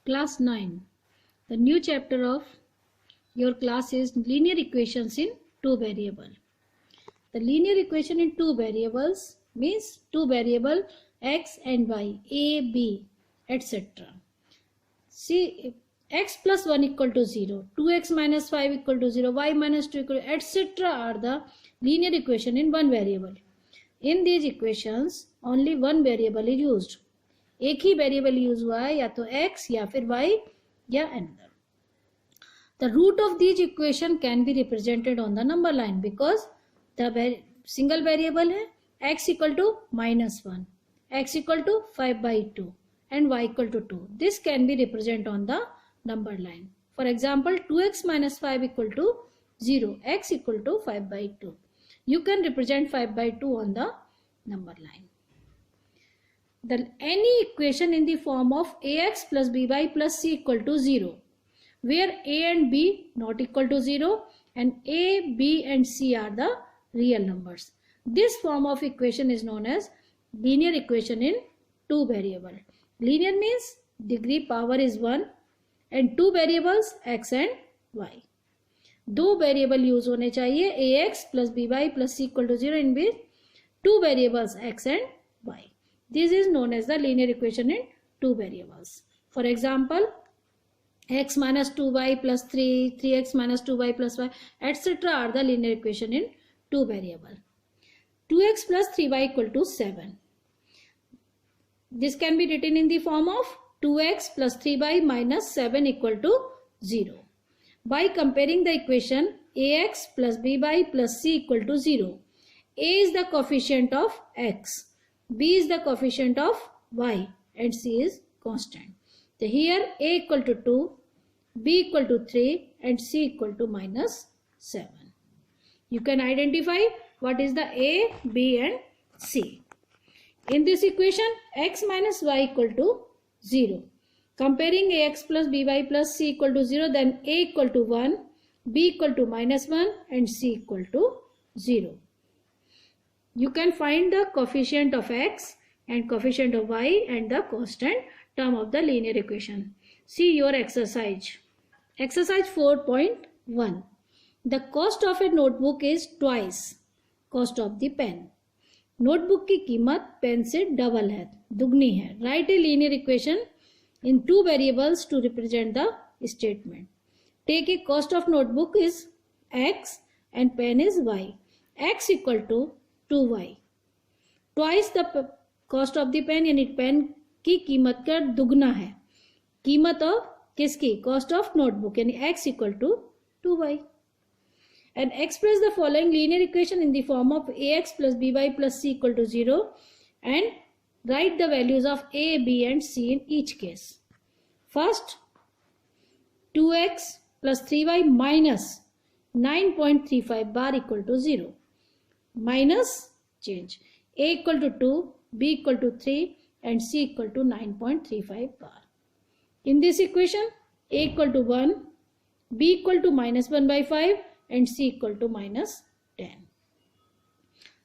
Class 9. The new chapter of your class is linear equations in two variable. The linear equation in two variables means two variable x and y, a, b, etc. See, x plus 1 equal to 0, 2x minus 5 equal to 0, y minus 2 equal to etc. are the linear equation in one variable. In these equations, only one variable is used. एक ही variable use हुआ है, या तो x या फिर y या another. The root of these equation can be represented on the number line because the single variable है x equal to -1, x equal to 5/2 and y equal to 2. This can be represented on the number line. For example, 2x minus 5 equal to 0, x equal to 5/2. You can represent 5/2 on the number line. Any equation in the form of ax plus by plus c equal to 0, where a and b not equal to 0 and a, b and c are the real numbers. This form of equation is known as linear equation in two variable. Linear means degree power is 1 and two variables x and y. दो variable use होने चाहिए ax plus by plus c equal to 0 in which two variables x and y. This is known as the linear equation in two variables. For example, x minus 2y plus 3, 3x minus 2y plus y, etc. are the linear equation in two variable. 2x plus 3y equal to 7. This can be written in the form of 2x plus 3y minus 7 equal to 0. By comparing the equation ax plus by plus c equal to 0, a is the coefficient of x, b is the coefficient of y and c is constant. So here a equal to 2, b equal to 3 and c equal to -7. You can identify what is the a, b and c. In this equation x minus y equal to 0. Comparing ax plus by plus c equal to 0, then a equal to 1, b equal to -1 and c equal to 0. You can find the coefficient of x and coefficient of y and the constant term of the linear equation. See your exercise. Exercise 4.1. The cost of a notebook is twice cost of the pen. Notebook की कीमत pen से double है, दुगनी है. Write a linear equation in two variables to represent the statement. Take a cost of notebook is x and pen is y. X equal to 2y. Twice the cost of the pen, यानी pen की कीमत का दुगना है. कीमत of किसकी? Cost of notebook, यानी x equal to 2y. And express the following linear equation in the form of ax plus by plus c equal to 0 and write the values of a, b and c in each case. First, 2x plus 3y minus 9.35 bar equal to 0. Minus change. A equal to 2, b equal to 3 and c equal to 9.35 bar. In this equation, a equal to 1, b equal to -1/5 and c equal to -10.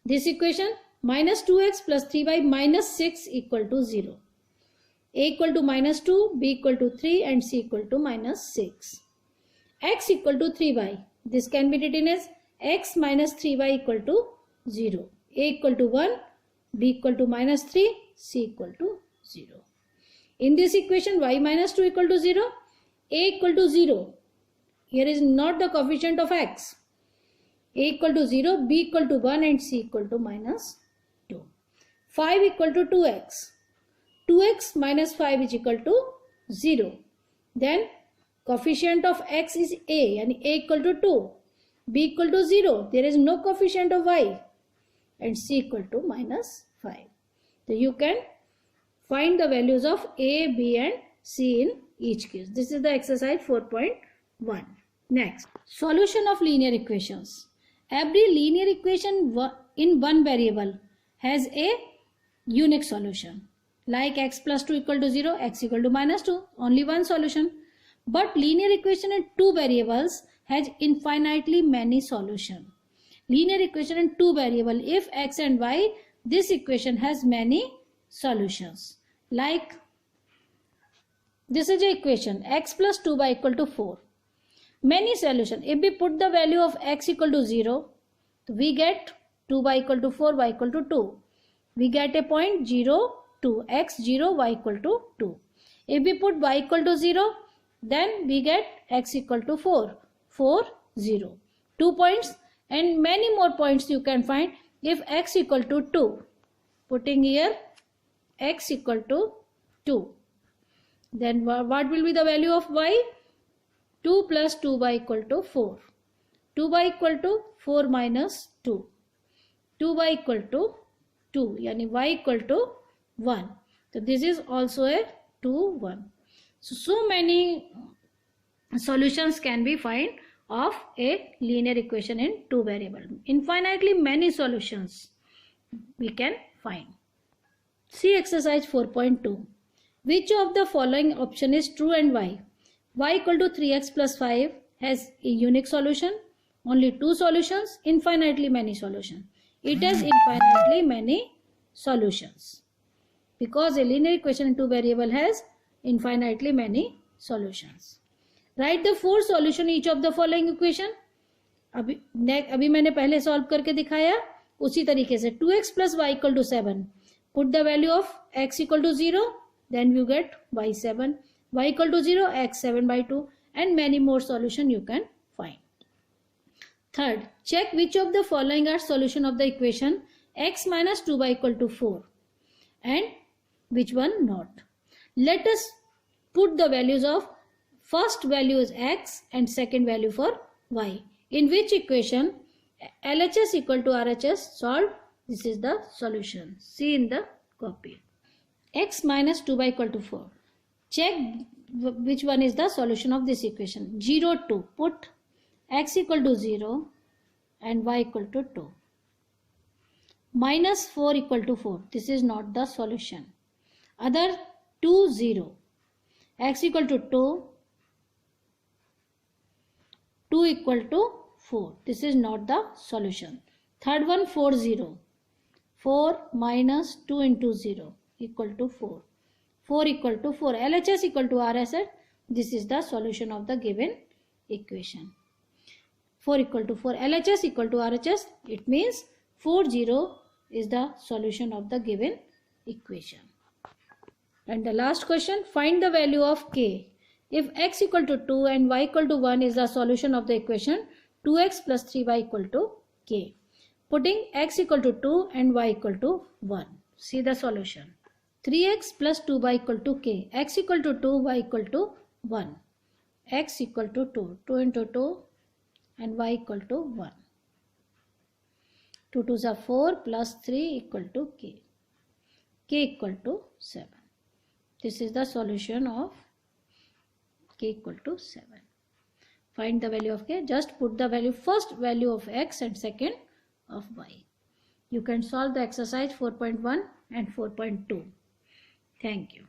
This equation minus 2x plus 3y minus 6 equal to 0. A equal to -2, b equal to 3 and c equal to -6. X equal to 3y. This can be written as x minus 3y equal to 0. A equal to 1, b equal to -3, c equal to 0. In this equation y minus 2 equal to 0, a equal to 0. Here is not the coefficient of x. A equal to 0, b equal to 1 and c equal to -2. 5 equal to 2x. 2x minus 5 is equal to 0. Then coefficient of x is a, and a equal to 2. B equal to 0. There is no coefficient of y. And c equal to -5. So you can find the values of a, b and c in each case. This is the exercise 4.1. Next, solution of linear equations. Every linear equation in one variable has a unique solution. Like x plus 2 equal to 0, x equal to -2, only one solution. But linear equation in two variables has infinitely many solutions. Linear equation in two variable, if x and y, this equation has many solutions. Like This is the equation x plus 2y equal to 4. Many solution. If we put the value of x equal to 0, we get 2y equal to 4, y equal to 2. We get a point 0, 2, x 0, y equal to 2. If we put y equal to 0, then we get x equal to 4, 4, 0. 2 points and many more points you can find if x equal to 2. Putting here x equal to 2. Then what will be the value of y? 2 plus 2y equal to 4. 2y equal to 4 minus 2. 2y equal to 2. Yani y equal to 1. So this is also a 2, 1. So many solutions can be found of a linear equation in two variable. Infinitely many solutions we can find. See exercise 4.2. Which of the following option is true and why? Y equal to 3x plus 5 has a unique solution. Only two solutions. Infinitely many solutions. It has infinitely many solutions. Because a linear equation in two variable has infinitely many solutions. Write the four solution each of the following equation. अभी मैंने पहले solve करके दिखाया उसी तरीके से 2x plus y equal to 7. Put the value of x equal to 0, then you get y 7, y equal to 0, x 7 by 2, and many more solution you can find. Third, check which of the following are solution of the equation x minus 2y equal to 4 and which one not. Let us put the values of first value is x and second value for y. In which equation LHS equal to RHS solved. This is the solution. See in the copy. X minus 2y equal to 4. Check which one is the solution of this equation. 0, 2. Put x equal to 0 and y equal to 2. Minus 4 equal to 4. This is not the solution. Other 2, 0. X equal to 2. 2 equal to 4. This is not the solution. Third one 4, 0. 4 minus 2 into 0 equal to 4. 4 equal to 4. LHS equal to RHS. This is the solution of the given equation. 4 equal to 4. LHS equal to RHS. It means 4, 0 is the solution of the given equation. And the last question, find the value of k. If x equal to 2 and y equal to 1 is the solution of the equation 2x plus 3y equal to k. Putting x equal to 2 and y equal to 1. See the solution. 3x plus 2y equal to k. X equal to 2, y equal to 1. X equal to 2. 2 into 2 and y equal to 1. 2 2s are 4 plus 3 equal to k. K equal to 7. This is the solution of k equal to 7. Find the value of k. Just put the value, first value of x and second of y. You can solve the exercise 4.1 and 4.2. Thank you.